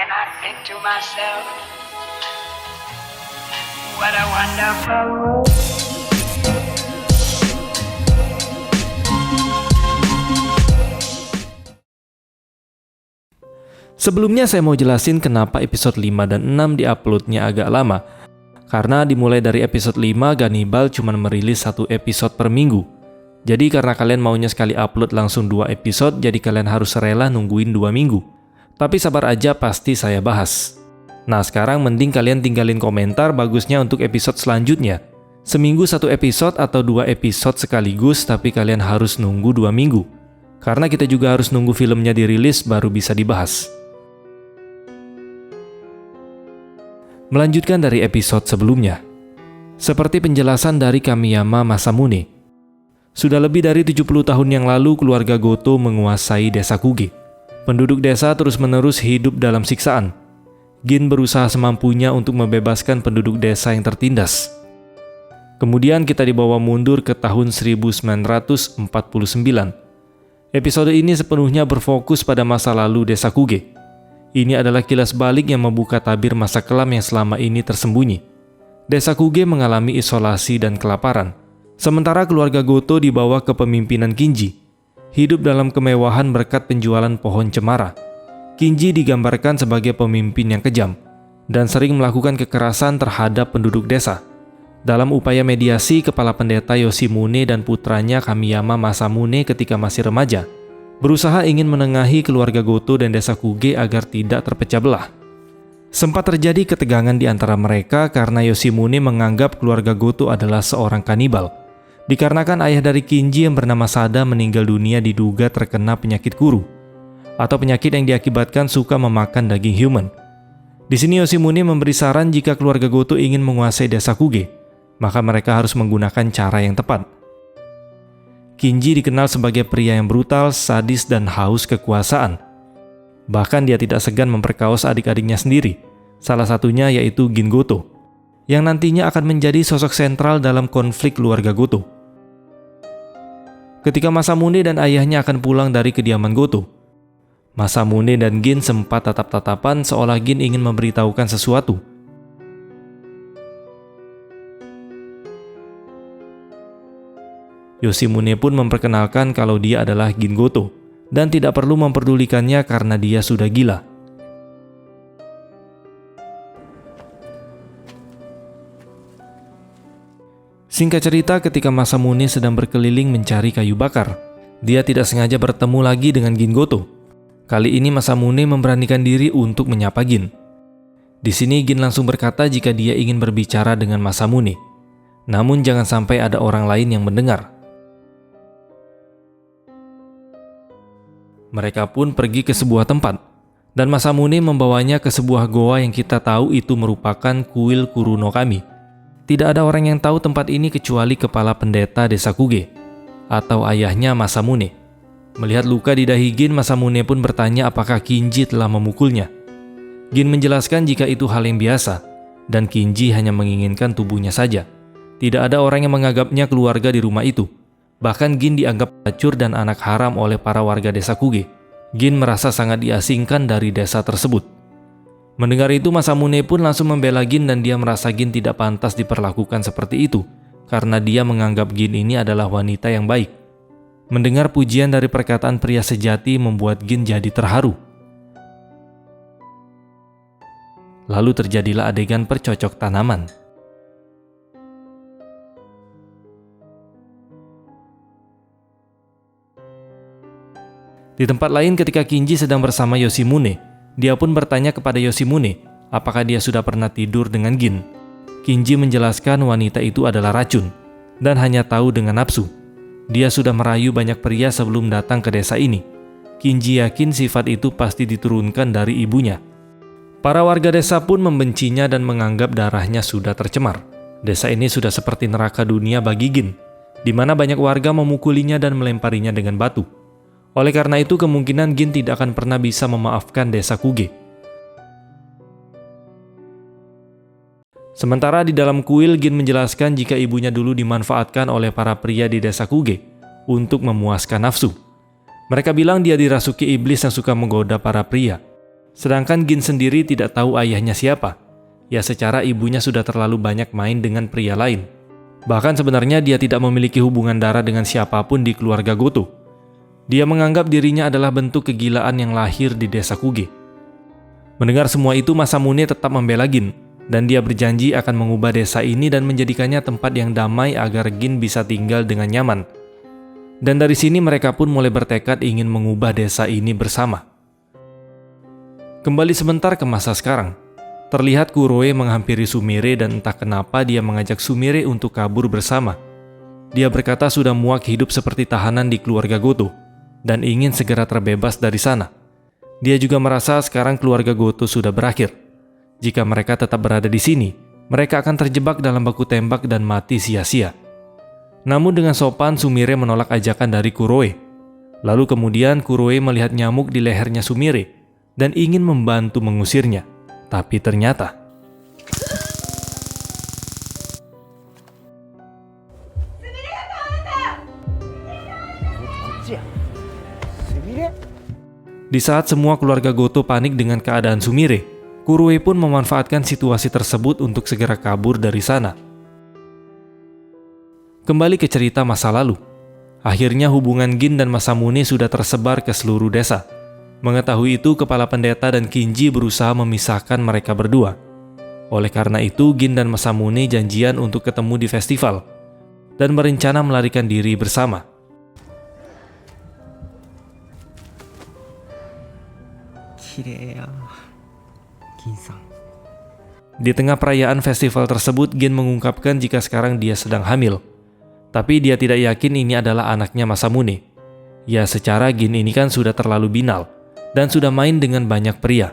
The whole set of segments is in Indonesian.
and I think to myself, what a wonderful world. Sebelumnya saya mau jelasin kenapa episode 5 dan 6 diuploadnya agak lama. Karena dimulai dari episode 5, Ganibal cuma merilis 1 episode per minggu. Jadi karena kalian maunya sekali upload langsung 2 episode, jadi kalian harus rela nungguin 2 minggu. Tapi sabar aja, pasti saya bahas. Nah sekarang mending kalian tinggalin komentar bagusnya untuk episode selanjutnya. Seminggu 1 episode atau 2 episode sekaligus, tapi kalian harus nunggu 2 minggu. Karena kita juga harus nunggu filmnya dirilis baru bisa dibahas. Melanjutkan dari episode sebelumnya. Seperti penjelasan dari Kamiyama Masamune. Sudah lebih dari 70 tahun yang lalu keluarga Goto menguasai desa Kuge. Penduduk desa terus-menerus hidup dalam siksaan. Gin berusaha semampunya untuk membebaskan penduduk desa yang tertindas. Kemudian kita dibawa mundur ke tahun 1949. Episode ini sepenuhnya berfokus pada masa lalu desa Kuge. Ini adalah kilas balik yang membuka tabir masa kelam yang selama ini tersembunyi. Desa Kuge mengalami isolasi dan kelaparan. Sementara keluarga Goto di bawah kepemimpinan Kinji, hidup dalam kemewahan berkat penjualan pohon cemara. Kinji digambarkan sebagai pemimpin yang kejam dan sering melakukan kekerasan terhadap penduduk desa. Dalam upaya mediasi, kepala pendeta Yoshimune dan putranya Kamiyama Masamune ketika masih remaja berusaha ingin menengahi keluarga Goto dan desa Kuge agar tidak terpecah belah. Sempat terjadi ketegangan di antara mereka karena Yoshimune menganggap keluarga Goto adalah seorang kanibal. Dikarenakan ayah dari Kinji yang bernama Sada meninggal dunia diduga terkena penyakit kuru, atau penyakit yang diakibatkan suka memakan daging human. Di sini Yoshimune memberi saran jika keluarga Goto ingin menguasai desa Kuge, maka mereka harus menggunakan cara yang tepat. Kinji dikenal sebagai pria yang brutal, sadis, dan haus kekuasaan. Bahkan dia tidak segan memperkaos adik-adiknya sendiri, salah satunya yaitu Gin Goto, yang nantinya akan menjadi sosok sentral dalam konflik keluarga Goto. Ketika Masamune dan ayahnya akan pulang dari kediaman Goto, Masamune dan Gin sempat tatap-tatapan seolah Gin ingin memberitahukan sesuatu. Yoshimune pun memperkenalkan kalau dia adalah Gin Goto dan tidak perlu memperdulikannya karena dia sudah gila. Singkat cerita, ketika Masamune sedang berkeliling mencari kayu bakar, dia tidak sengaja bertemu lagi dengan Gin Goto. Kali ini Masamune memberanikan diri untuk menyapa Gin. Di sini Gin langsung berkata jika dia ingin berbicara dengan Masamune. Namun jangan sampai ada orang lain yang mendengar. Mereka pun pergi ke sebuah tempat, dan Masamune membawanya ke sebuah goa yang kita tahu itu merupakan kuil Kuruno Kami. Tidak ada orang yang tahu tempat ini kecuali kepala pendeta desa Kuge, atau ayahnya Masamune. Melihat luka di dahi Gin, Masamune pun bertanya apakah Kinji telah memukulnya. Gin menjelaskan jika itu hal yang biasa, dan Kinji hanya menginginkan tubuhnya saja. Tidak ada orang yang menganggapnya keluarga di rumah itu. Bahkan Gin dianggap pelacur dan anak haram oleh para warga desa Kuge. Gin merasa sangat diasingkan dari desa tersebut. Mendengar itu, Masamune pun langsung membela Gin dan dia merasa Gin tidak pantas diperlakukan seperti itu karena dia menganggap Gin ini adalah wanita yang baik. Mendengar pujian dari perkataan pria sejati membuat Gin jadi terharu. Lalu terjadilah adegan percocok tanaman. Di tempat lain ketika Kinji sedang bersama Yoshimune, dia pun bertanya kepada Yoshimune apakah dia sudah pernah tidur dengan Gin. Kinji menjelaskan wanita itu adalah racun dan hanya tahu dengan nafsu. Dia sudah merayu banyak pria sebelum datang ke desa ini. Kinji yakin sifat itu pasti diturunkan dari ibunya. Para warga desa pun membencinya dan menganggap darahnya sudah tercemar. Desa ini sudah seperti neraka dunia bagi Gin, di mana banyak warga memukulinya dan melemparinya dengan batu. Oleh karena itu, kemungkinan Gin tidak akan pernah bisa memaafkan desa Kuge. Sementara di dalam kuil, Gin menjelaskan jika ibunya dulu dimanfaatkan oleh para pria di desa Kuge untuk memuaskan nafsu. Mereka bilang dia dirasuki iblis yang suka menggoda para pria. Sedangkan Gin sendiri tidak tahu ayahnya siapa. Ya secara ibunya sudah terlalu banyak main dengan pria lain. Bahkan sebenarnya dia tidak memiliki hubungan darah dengan siapapun di keluarga Goto. Dia menganggap dirinya adalah bentuk kegilaan yang lahir di desa Kuge. Mendengar semua itu, Masamune tetap membela Gin, dan dia berjanji akan mengubah desa ini dan menjadikannya tempat yang damai agar Gin bisa tinggal dengan nyaman. Dan dari sini mereka pun mulai bertekad ingin mengubah desa ini bersama. Kembali sebentar ke masa sekarang. Terlihat Kuroe menghampiri Sumire dan entah kenapa dia mengajak Sumire untuk kabur bersama. Dia berkata sudah muak hidup seperti tahanan di keluarga Goto dan ingin segera terbebas dari sana. Dia juga merasa sekarang keluarga Goto sudah berakhir. Jika mereka tetap berada di sini, mereka akan terjebak dalam baku tembak dan mati sia-sia. Namun dengan sopan Sumire menolak ajakan dari Kuroe. Lalu kemudian Kuroe melihat nyamuk di lehernya Sumire dan ingin membantu mengusirnya. Tapi ternyata di saat semua keluarga Goto panik dengan keadaan Sumire, Kuroe pun memanfaatkan situasi tersebut untuk segera kabur dari sana. Kembali ke cerita masa lalu. Akhirnya hubungan Gin dan Masamune sudah tersebar ke seluruh desa. Mengetahui itu, kepala pendeta dan Kinji berusaha memisahkan mereka berdua. Oleh karena itu, Gin dan Masamune janjian untuk ketemu di festival dan berencana melarikan diri bersama. Di tengah perayaan festival tersebut, Gin mengungkapkan jika sekarang dia sedang hamil. Tapi dia tidak yakin ini adalah anaknya Masamune. Ya, secara Gin ini kan sudah terlalu binal dan sudah main dengan banyak pria.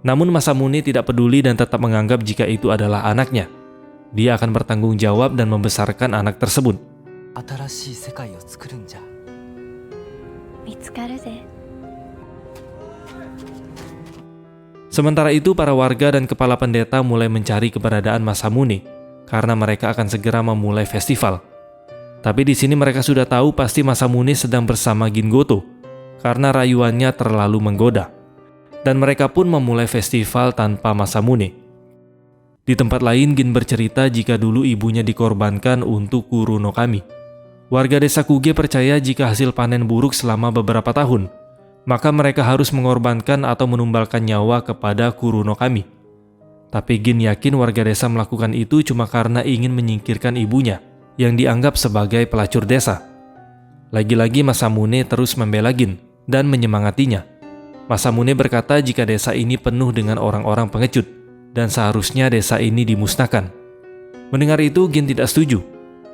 Namun Masamune tidak peduli dan tetap menganggap jika itu adalah anaknya. Dia akan bertanggung jawab dan membesarkan anak tersebut. Sementara itu, para warga dan kepala pendeta mulai mencari keberadaan Masamune karena mereka akan segera memulai festival. Tapi di sini mereka sudah tahu pasti Masamune sedang bersama Gin Goto karena rayuannya terlalu menggoda. Dan mereka pun memulai festival tanpa Masamune. Di tempat lain, Gin bercerita jika dulu ibunya dikorbankan untuk Kuru no Kami. Warga desa Kuge percaya jika hasil panen buruk selama beberapa tahun, maka mereka harus mengorbankan atau menumbalkan nyawa kepada Kuru no Kami. Tapi Gin yakin warga desa melakukan itu cuma karena ingin menyingkirkan ibunya yang dianggap sebagai pelacur desa. Lagi-lagi Masamune terus membela Gin dan menyemangatinya. Masamune berkata jika desa ini penuh dengan orang-orang pengecut dan seharusnya desa ini dimusnahkan. Mendengar itu, Gin tidak setuju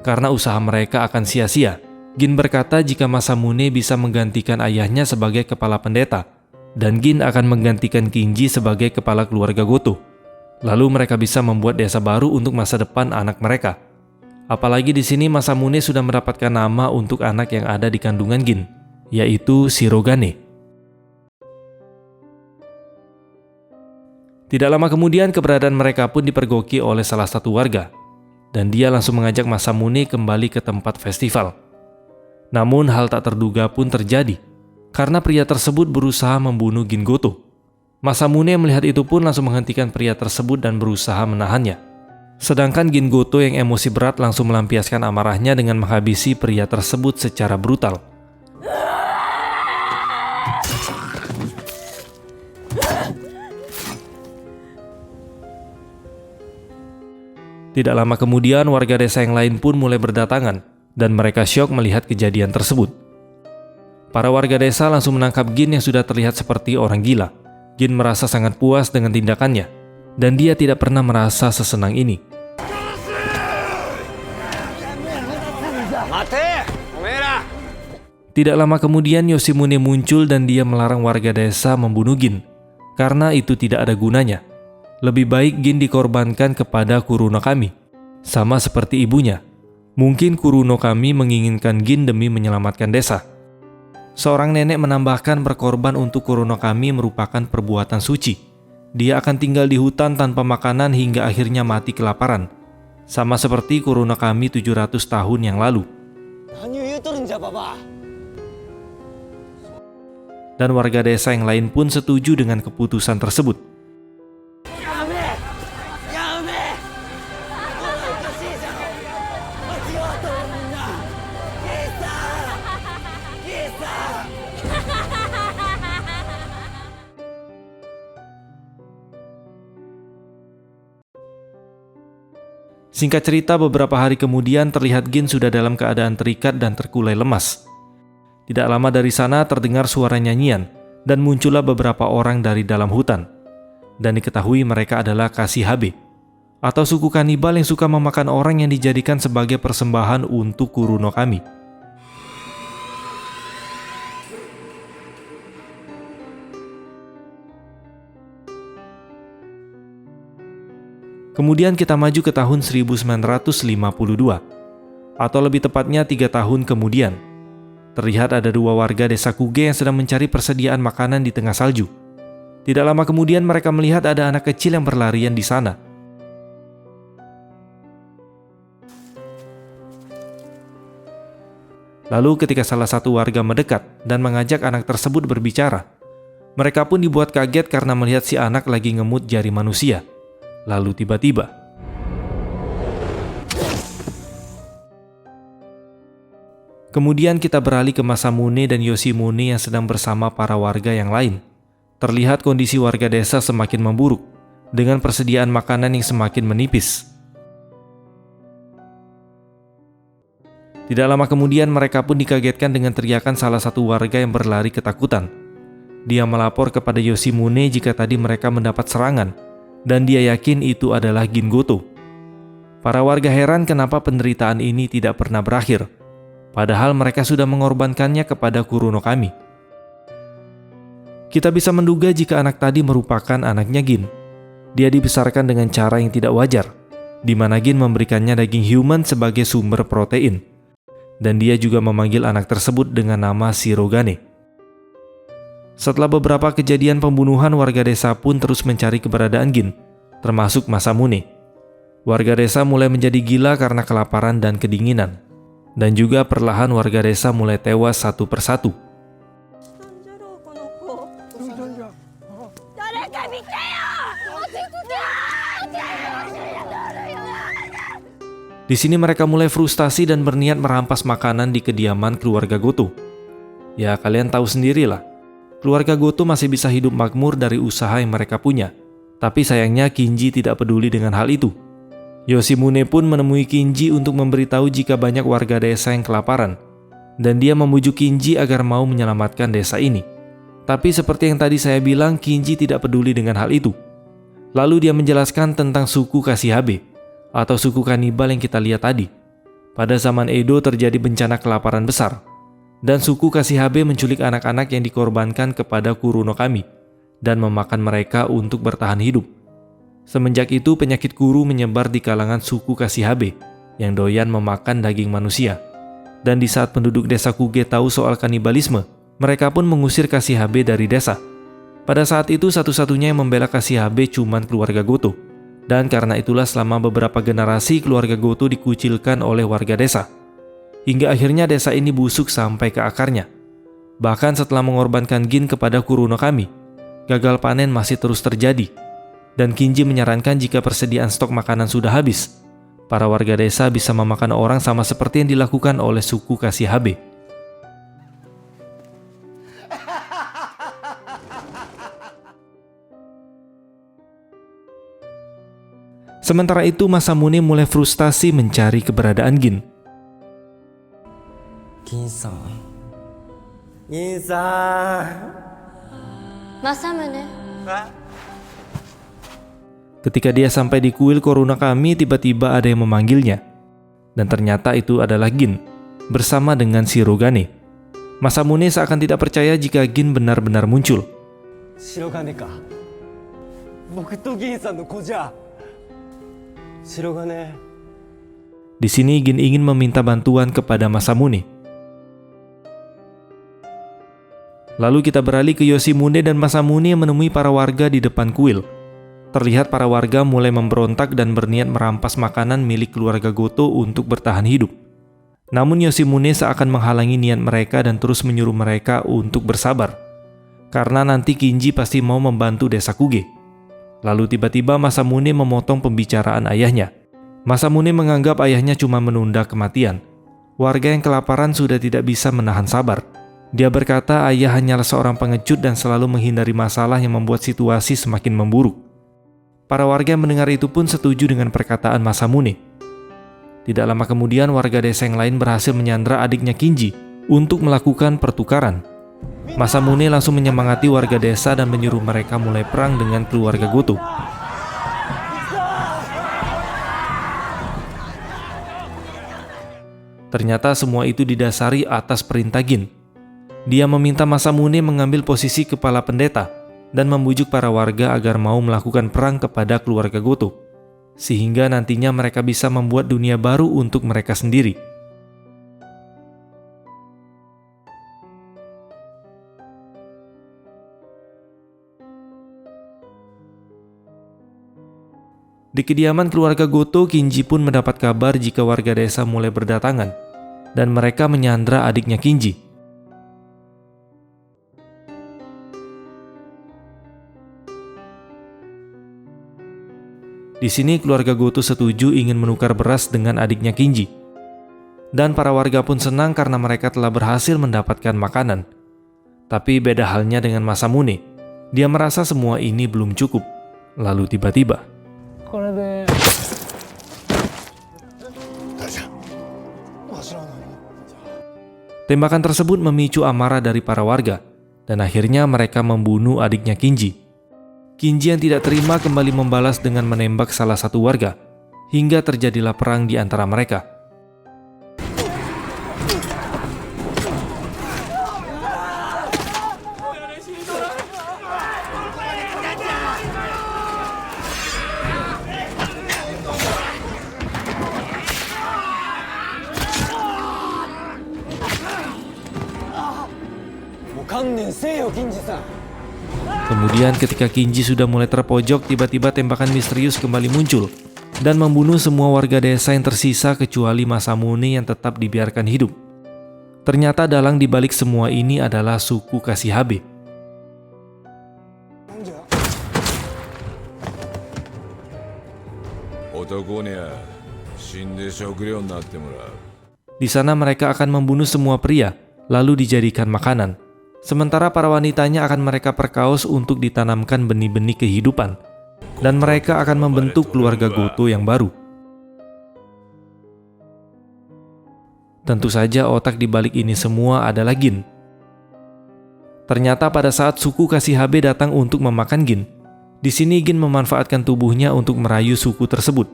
karena usaha mereka akan sia-sia. Gin berkata jika Masamune bisa menggantikan ayahnya sebagai kepala pendeta dan Gin akan menggantikan Kinji sebagai kepala keluarga Goto. Lalu mereka bisa membuat desa baru untuk masa depan anak mereka. Apalagi di sini Masamune sudah mendapatkan nama untuk anak yang ada di kandungan Gin, yaitu Shirogane. Tidak lama kemudian keberadaan mereka pun dipergoki oleh salah satu warga, dan dia langsung mengajak Masamune kembali ke tempat festival. Namun hal tak terduga pun terjadi, karena pria tersebut berusaha membunuh Gin Goto. Masamune melihat itu pun langsung menghentikan pria tersebut dan berusaha menahannya. Sedangkan Gin Goto yang emosi berat langsung melampiaskan amarahnya dengan menghabisi pria tersebut secara brutal. Tidak lama kemudian warga desa yang lain pun mulai berdatangan dan mereka syok melihat kejadian tersebut. Para warga desa langsung menangkap Gin yang sudah terlihat seperti orang gila. Gin merasa sangat puas dengan tindakannya dan dia tidak pernah merasa sesenang ini. Tidak lama kemudian Yoshimune muncul dan dia melarang warga desa membunuh Gin karena itu tidak ada gunanya. Lebih baik Gin dikorbankan kepada Kuru no Kami, sama seperti ibunya. Mungkin Kuru no Kami menginginkan Gin demi menyelamatkan desa. Seorang nenek menambahkan berkorban untuk Kuru no Kami merupakan perbuatan suci. Dia akan tinggal di hutan tanpa makanan hingga akhirnya mati kelaparan. Sama seperti Kuru no Kami 700 tahun yang lalu. dan warga desa yang lain pun setuju dengan keputusan tersebut. Singkat cerita, beberapa hari kemudian terlihat Gin sudah dalam keadaan terikat dan terkulai lemas. Tidak lama dari sana terdengar suara nyanyian dan muncullah beberapa orang dari dalam hutan. Dan diketahui mereka adalah Kashihabe, atau suku kanibal yang suka memakan orang yang dijadikan sebagai persembahan untuk Kuruno Kami. Kemudian kita maju ke tahun 1952, atau lebih tepatnya 3 tahun kemudian. Terlihat ada 2 warga desa Kuge yang sedang mencari persediaan makanan di tengah salju. Tidak lama kemudian mereka melihat ada anak kecil yang berlarian di sana. Lalu ketika salah satu warga mendekat dan mengajak anak tersebut berbicara, mereka pun dibuat kaget karena melihat si anak lagi ngemut jari manusia. Lalu tiba-tiba, kemudian kita beralih ke Masamune dan Yoshimune yang sedang bersama para warga yang lain. Terlihat kondisi warga desa semakin memburuk, dengan persediaan makanan yang semakin menipis. Tidak lama kemudian mereka pun dikagetkan dengan teriakan salah satu warga yang berlari ketakutan. Dia melapor kepada Yoshimune jika tadi mereka mendapat serangan, dan dia yakin itu adalah Gin Goto. Para warga heran kenapa penderitaan ini tidak pernah berakhir, padahal mereka sudah mengorbankannya kepada Kuruno Kami. Kita bisa menduga jika anak tadi merupakan anaknya Gin. Dia dibesarkan dengan cara yang tidak wajar, di mana Gin memberikannya daging human sebagai sumber protein, dan dia juga memanggil anak tersebut dengan nama Shirogane. Setelah beberapa kejadian pembunuhan, warga desa pun terus mencari keberadaan Gin, termasuk Masamune. Warga desa mulai menjadi gila karena kelaparan dan kedinginan, dan juga perlahan warga desa mulai tewas satu persatu. Di sini mereka mulai frustasi dan berniat merampas makanan di kediaman keluarga Goto. Ya, kalian tahu sendirilah. Keluarga Goto masih bisa hidup makmur dari usaha yang mereka punya. Tapi sayangnya Kinji tidak peduli dengan hal itu. Yoshimune pun menemui Kinji untuk memberitahu jika banyak warga desa yang kelaparan. Dan dia memujuk Kinji agar mau menyelamatkan desa ini. Tapi seperti yang tadi saya bilang, Kinji tidak peduli dengan hal itu. Lalu dia menjelaskan tentang suku Kashihabe, atau suku kanibal yang kita lihat tadi. Pada zaman Edo terjadi bencana kelaparan besar, dan suku Kashihabe menculik anak-anak yang dikorbankan kepada Kuruno Kami dan memakan mereka untuk bertahan hidup. Semenjak itu penyakit kuru menyebar di kalangan suku Kashihabe yang doyan memakan daging manusia. Dan di saat penduduk desa Kuge tahu soal kanibalisme, mereka pun mengusir Kashihabe dari desa. Pada saat itu satu-satunya yang membela Kashihabe cuman keluarga Goto. Dan karena itulah selama beberapa generasi keluarga Goto dikucilkan oleh warga desa. Hingga akhirnya desa ini busuk sampai ke akarnya. Bahkan setelah mengorbankan Gin kepada Kuruno Kami, gagal panen masih terus terjadi. Dan Kinji menyarankan jika persediaan stok makanan sudah habis, para warga desa bisa memakan orang sama seperti yang dilakukan oleh suku Kashihabe. Sementara itu Masamune mulai frustasi mencari keberadaan Gin. Gin-san. Masamune. Ketika dia sampai di kuil Kuruno Kami, tiba-tiba ada yang memanggilnya. Dan ternyata itu adalah Gin, bersama dengan Shirogane. Masamune seakan tidak percaya jika Gin benar-benar muncul. Shirogane ka? Boku to Gin-san no ko ja. Shirogane. Di sini Gin ingin meminta bantuan kepada Masamune. Lalu kita beralih ke Yoshimune dan Masamune yang menemui para warga di depan kuil. Terlihat para warga mulai memberontak dan berniat merampas makanan milik keluarga Goto untuk bertahan hidup. Namun Yoshimune seakan menghalangi niat mereka dan terus menyuruh mereka untuk bersabar. karena nanti Kinji pasti mau membantu desa Kuge. Lalu tiba-tiba Masamune memotong pembicaraan ayahnya. Masamune menganggap ayahnya cuma menunda kematian. Warga yang kelaparan sudah tidak bisa menahan sabar. Dia berkata ayah hanyalah seorang pengecut dan selalu menghindari masalah yang membuat situasi semakin memburuk. Para warga yang mendengar itu pun setuju dengan perkataan Masamune. Tidak lama kemudian warga desa yang lain berhasil menyandra adiknya Kinji untuk melakukan pertukaran. Masamune langsung menyemangati warga desa dan menyuruh mereka mulai perang dengan keluarga Goto. Ternyata semua itu didasari atas perintah Gin. Dia meminta Masamune mengambil posisi kepala pendeta dan membujuk para warga agar mau melakukan perang kepada keluarga Goto, sehingga nantinya mereka bisa membuat dunia baru untuk mereka sendiri. Di kediaman keluarga Goto, Kinji pun mendapat kabar jika warga desa mulai berdatangan, dan mereka menyandra adiknya Kinji. Di sini keluarga Goto setuju ingin menukar beras dengan adiknya Kinji. Dan para warga pun senang karena mereka telah berhasil mendapatkan makanan. Tapi beda halnya dengan Masamune. Dia merasa semua ini belum cukup. Lalu tiba-tiba, tembakan tersebut memicu amarah dari para warga, dan akhirnya mereka membunuh adiknya Kinji. Kinji yang tidak terima kembali membalas dengan menembak salah satu warga, hingga terjadilah perang di antara mereka. Kemudian ketika Kinji sudah mulai terpojok, tiba-tiba tembakan misterius kembali muncul dan membunuh semua warga desa yang tersisa kecuali Masamune yang tetap dibiarkan hidup. Ternyata dalang dibalik semua ini adalah suku Kashihabe. Di sana mereka akan membunuh semua pria, lalu dijadikan makanan. Sementara para wanitanya akan mereka perkaos untuk ditanamkan benih-benih kehidupan, dan mereka akan membentuk keluarga Goto yang baru. Tentu saja otak di balik ini semua adalah Gin. Ternyata pada saat suku Kashihabe datang untuk memakan Gin, di sini Gin memanfaatkan tubuhnya untuk merayu suku tersebut.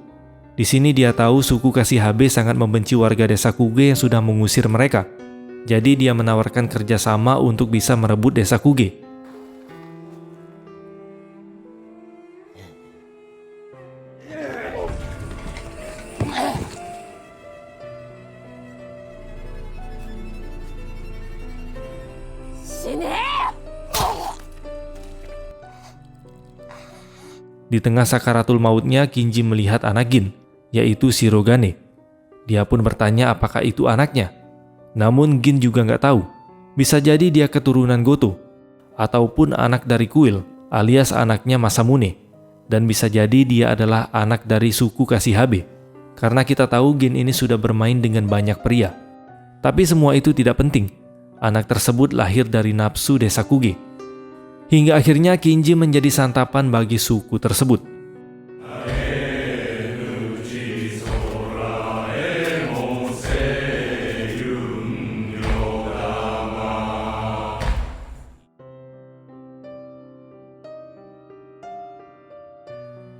Di sini dia tahu suku Kashihabe sangat membenci warga desa Kuge yang sudah mengusir mereka. Jadi dia menawarkan kerjasama untuk bisa merebut desa Kuge. Di tengah sakaratul mautnya, Kinji melihat anak Gin, yaitu Shirogane. Dia pun bertanya apakah itu anaknya. Namun Gin juga nggak tahu. Bisa jadi dia keturunan Goto, ataupun anak dari kuil, alias anaknya Masamune. Dan bisa jadi dia adalah anak dari suku Kashihabe, karena kita tahu Gin ini sudah bermain dengan banyak pria. Tapi semua itu tidak penting. Anak tersebut lahir dari nafsu desa Kuge. Hingga akhirnya Kinji menjadi santapan bagi suku tersebut.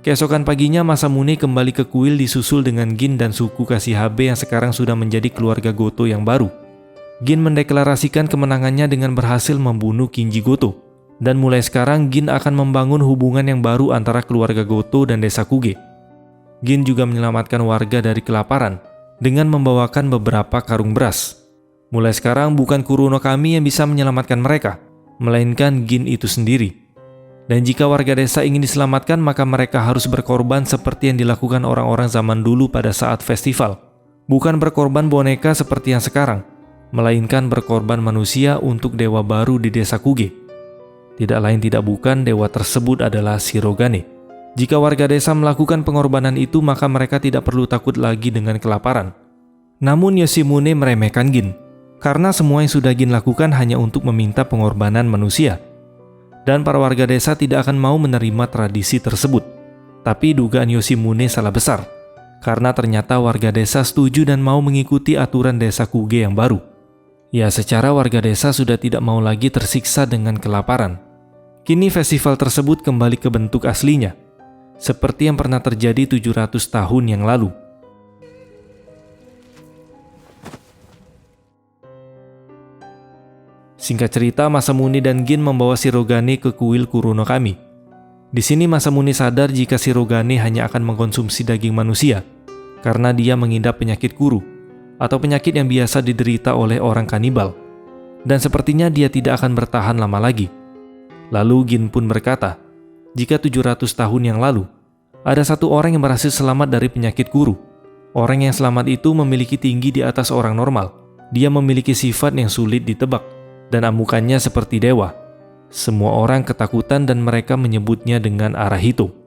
Keesokan paginya Masamune kembali ke kuil disusul dengan Gin dan suku Kashihabe yang sekarang sudah menjadi keluarga Goto yang baru. Gin mendeklarasikan kemenangannya dengan berhasil membunuh Kinji Goto. Dan mulai sekarang Gin akan membangun hubungan yang baru antara keluarga Goto dan desa Kuge. Gin juga menyelamatkan warga dari kelaparan dengan membawakan beberapa karung beras. Mulai sekarang bukan Kuruno Kami yang bisa menyelamatkan mereka, melainkan Gin itu sendiri. Dan jika warga desa ingin diselamatkan, maka mereka harus berkorban seperti yang dilakukan orang-orang zaman dulu pada saat festival. Bukan berkorban boneka seperti yang sekarang, melainkan berkorban manusia untuk dewa baru di desa Kuge. Tidak lain tidak bukan dewa tersebut adalah Shirogane. Jika warga desa melakukan pengorbanan itu, maka mereka tidak perlu takut lagi dengan kelaparan. Namun Yoshimune meremehkan Gin, karena semua yang sudah Gin lakukan hanya untuk meminta pengorbanan manusia. Dan para warga desa tidak akan mau menerima tradisi tersebut. Tapi dugaan Yoshimune salah besar, karena ternyata warga desa setuju dan mau mengikuti aturan desa Kuge yang baru. Ya, secara warga desa sudah tidak mau lagi tersiksa dengan kelaparan. Kini festival tersebut kembali ke bentuk aslinya, seperti yang pernah terjadi 700 tahun yang lalu. Singkat cerita, Masamune dan Gin membawa Shirogane ke kuil Kuronokami. Di sini Masamune sadar jika Shirogane hanya akan mengkonsumsi daging manusia, karena dia mengidap penyakit kuru, atau penyakit yang biasa diderita oleh orang kanibal. Dan sepertinya dia tidak akan bertahan lama lagi. Lalu Gin pun berkata, jika 700 tahun yang lalu, ada satu orang yang berhasil selamat dari penyakit kuru. Orang yang selamat itu memiliki tinggi di atas orang normal. Dia memiliki sifat yang sulit ditebak, dan amukannya seperti dewa. Semua orang ketakutan dan mereka menyebutnya dengan Arahito.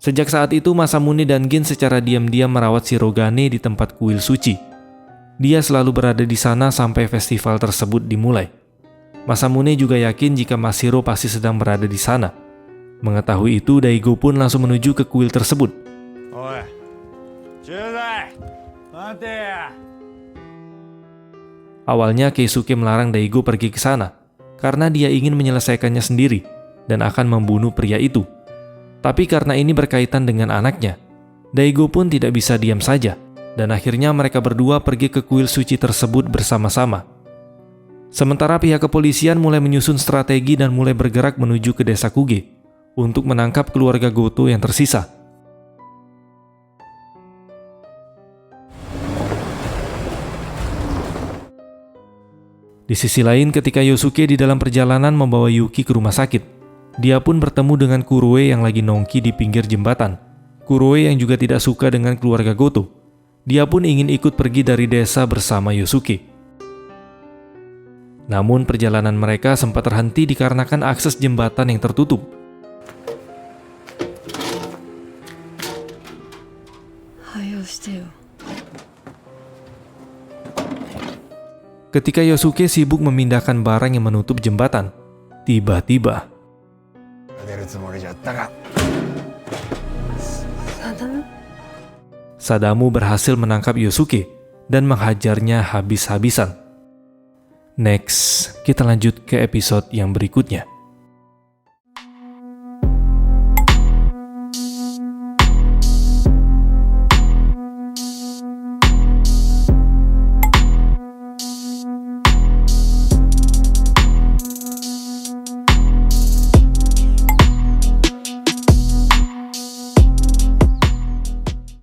Sejak saat itu, Masamune dan Gin secara diam-diam merawat Shirogane di tempat kuil suci. Dia selalu berada di sana sampai festival tersebut dimulai. Masamune juga yakin jika Mashiro pasti sedang berada di sana. Mengetahui itu, Daigo pun langsung menuju ke kuil tersebut. Oi, Judai, mati ya. Awalnya Keisuke melarang Daigo pergi ke sana, karena dia ingin menyelesaikannya sendiri dan akan membunuh pria itu. Tapi karena ini berkaitan dengan anaknya, Daigo pun tidak bisa diam saja, dan akhirnya mereka berdua pergi ke kuil suci tersebut bersama-sama. Sementara pihak kepolisian mulai menyusun strategi dan mulai bergerak menuju ke desa Kuge untuk menangkap keluarga Goto yang tersisa. Di sisi lain, ketika Yosuke di dalam perjalanan membawa Yuki ke rumah sakit, dia pun bertemu dengan Kuroe yang lagi nongki di pinggir jembatan. Kuroe yang juga tidak suka dengan keluarga Goto. Dia pun ingin ikut pergi dari desa bersama Yosuke. Namun perjalanan mereka sempat terhenti dikarenakan akses jembatan yang tertutup. Ketika Yosuke sibuk memindahkan barang yang menutup jembatan, tiba-tiba Sadamu berhasil menangkap Yosuke dan menghajarnya habis-habisan. Next, kita lanjut ke episode yang berikutnya.